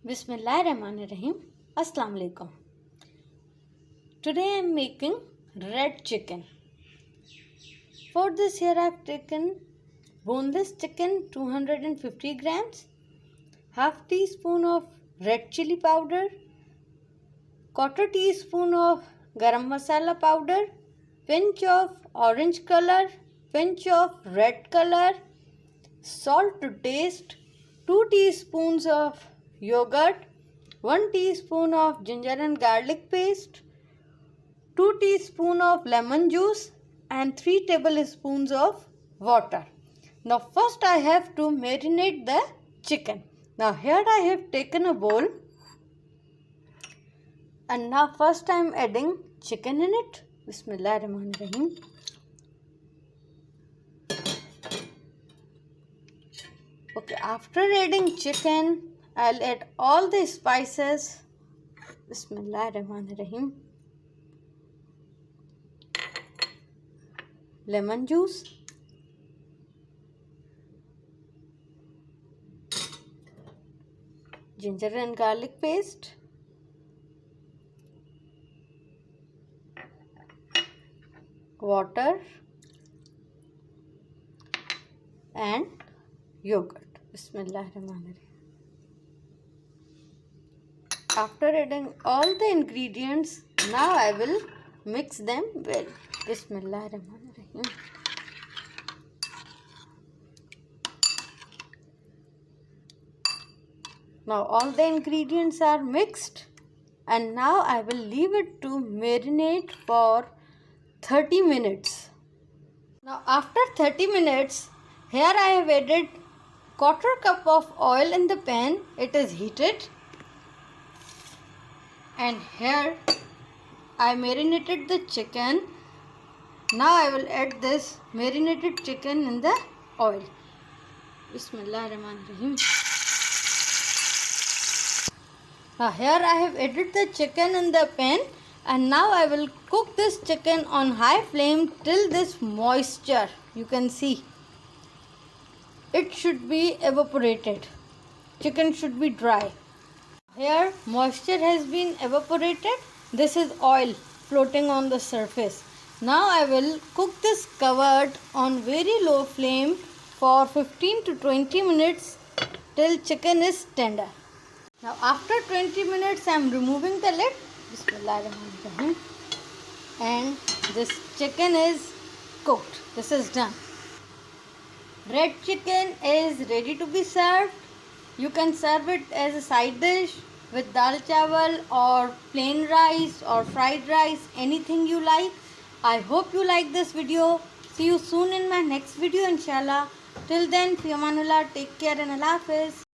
Bismillahirrahmanirrahim. Assalamu alaikum. Today I am making red chicken. For this here I have taken boneless chicken 250 grams, half teaspoon of red chili powder, quarter teaspoon of garam masala powder, pinch of orange color, pinch of red color, salt to taste, 2 teaspoons of yogurt, 1 teaspoon of ginger and garlic paste, 2 teaspoons of lemon juice and 3 tablespoons of water. Now first I have to marinate the chicken. Now here I have taken a bowl and now first I am adding chicken in it. Bismillahirrahmanirrahim. Okay, after adding chicken, I'll add all the spices. Bismillahirrahmanirrahim. Lemon juice, ginger and garlic paste, water and yogurt. Bismillahirrahmanirrahim. After adding all the ingredients, now I will mix them well. Bismillahirrahmanirrahim. Now all the ingredients are mixed and now I will leave it to marinate for 30 minutes. Now after 30 minutes, here I have added quarter cup of oil in the pan. It is heated and here I marinated the chicken. Now I will add this marinated chicken in the oil. Bismillahirrahmanirrahim. Now here I have added the chicken in the pan and now I will cook this chicken on high flame till this moisture, you can see, it should be evaporated. Chicken should be dry. Here moisture has been evaporated. This is oil floating on the surface. Now I will cook this covered on very low flame for 15 to 20 minutes till chicken is tender. Now after 20 minutes I am removing the lid. Bismillahirrahmanirrahim. And this chicken is cooked. This is done. Red chicken is ready to be served. You can serve it as a side dish with dal chawal or plain rice or fried rice, anything you like. I hope you like this video. See you soon in my next video inshallah. Till then, fi amanullah, take care and Allah Hafiz.